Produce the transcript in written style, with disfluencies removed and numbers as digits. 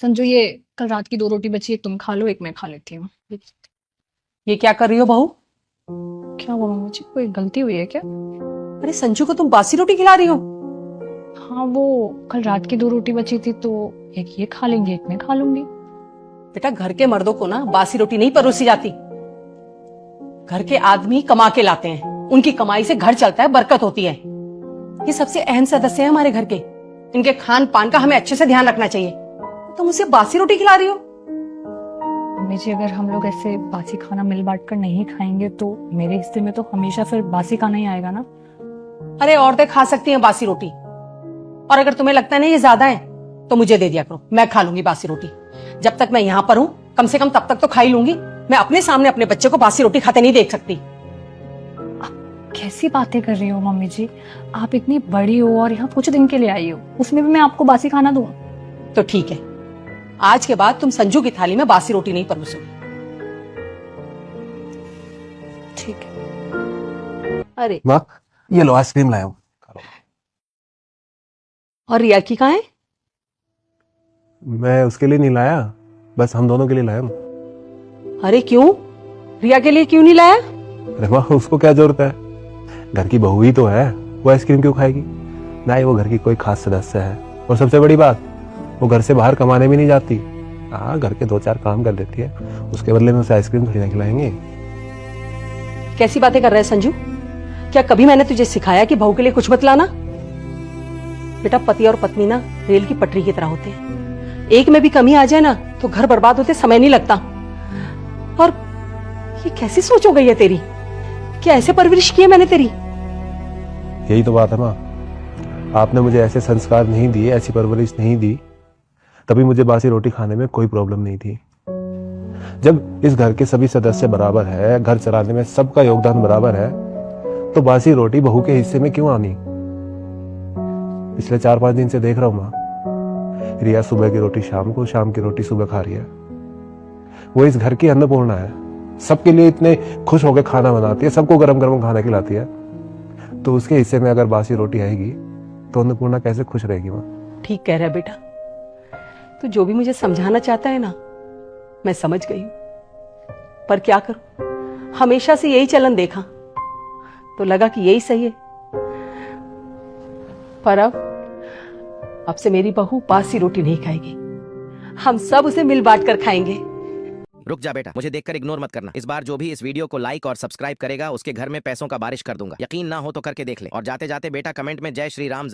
संजू, ये कल रात की 2 रोटी बची, एक तुम खा लो, एक मैं खा लेती हूँ। ये क्या कर रही हो बहू? क्या हुआ मुझे, कोई गलती हुई है क्या? अरे संजू को तुम बासी रोटी खिला रही हो? हाँ, वो कल रात की 2 रोटी बची थी तो एक ये खा लेंगे, एक मैं खा लूंगी। बेटा, घर के मर्दों को ना बासी रोटी नहीं परोसी जाती। घर के आदमी कमा के लाते हैं, उनकी कमाई से घर चलता है, बरकत होती है। ये सबसे अहम सदस्य हैं हमारे घर के। इनके खान पान का हमें अच्छे से ध्यान रखना चाहिए। तुम उसे बासी रोटी खिला रही हो? मम्मी जी, अगर हम लोग ऐसे बासी खाना मिल बांट कर नहीं खाएंगे तो मेरे हिस्से में तो हमेशा फिर बासी खाना ही आएगा ना। अरे औरतें खा सकती हैं बासी रोटी, और अगर तुम्हें लगता है ना ये ज्यादा है तो मुझे दे दिया करो, मैं खा लूंगी बासी रोटी। जब तक मैं यहाँ पर हूँ कम से कम तब तक तो खा ही लूंगी। मैं अपने सामने अपने बच्चे को बासी रोटी खाते नहीं देख सकती। कैसी बातें कर रही हो मम्मी जी, आप इतनी बड़ी हो और यहाँ कुछ दिन के लिए आई हो, उसमें भी मैं आपको बासी खाना दूं? तो ठीक है, आज के बाद तुम संजू की थाली में बासी रोटी नहीं परोसोगी। ठीक है। अरे माँ, ये लो आइसक्रीम लाया हूँ। और रिया की कहाँ है? मैं उसके लिए नहीं लाया, बस हम दोनों के लिए लाया हूँ। अरे क्यों? रिया के लिए क्यों नहीं लाया? अरे माँ, उसको क्या जरूरत है? घर की बहू ही तो है, वो आइसक्रीम क्यों खाएगी? ना ही वो घर की कोई खास सदस्य है, और सबसे बड़ी बात, वो घर से बाहर कमाने भी नहीं जाती। हाँ, घर के 2-4 काम कर देती है, उसके बदले में उसे आइसक्रीम थोड़ी ना खिलाएंगे। कैसी बातें कर रहा है संजू? क्या कभी मैंने तुझे सिखाया कि बहू के लिए कुछ मत लाना? बेटा, पति और पत्नी ना रेल की पटरी की तरह होते हैं, एक में भी कमी आ जाए ना तो घर बर्बाद होते समय नहीं लगता। और ये कैसी सोच हो गई है तेरी? क्या ऐसे परवरिश की है मैंने तेरी? यही तो बात है माँ, आपने मुझे ऐसे संस्कार नहीं दिए, ऐसी परवरिश नहीं दी, तभी मुझे बासी रोटी खाने में कोई प्रॉब्लम नहीं थी। जब इस घर के सभी सदस्य बराबर है, घर चलाने में सबका योगदान बराबर है, तो बासी रोटी बहू के हिस्से में क्यों आनी? पिछले 4-5 दिन से देख रहा हूं माँ, रिया सुबह की रोटी शाम को, शाम की रोटी सुबह खा रही है। वो इस घर की अन्नपूर्णा है, सबके लिए इतने खुश होकर खाना बनाती है, सबको गरम गरम खाना खिलाती है, तो उसके हिस्से में अगर बासी रोटी आएगी तो अन्नपूर्णा कैसे खुश रहेगी माँ? ठीक कह रहा है बेटा, तू जो भी मुझे समझाना चाहता है ना, मैं समझ गई हूं, पर क्या करूं, हमेशा से यही चलन देखा तो लगा कि यही सही है। पर अब से मेरी बहू बासी रोटी नहीं खाएगी, हम सब उसे मिल बांट कर खाएंगे। रुक जा बेटा, मुझे देखकर इग्नोर मत करना। इस बार जो भी इस वीडियो को लाइक और सब्सक्राइब करेगा उसके घर में पैसों का बारिश कर दूंगा। यकीन ना हो तो करके देख ले, और जाते जाते बेटा कमेंट में जय श्री राम जरूर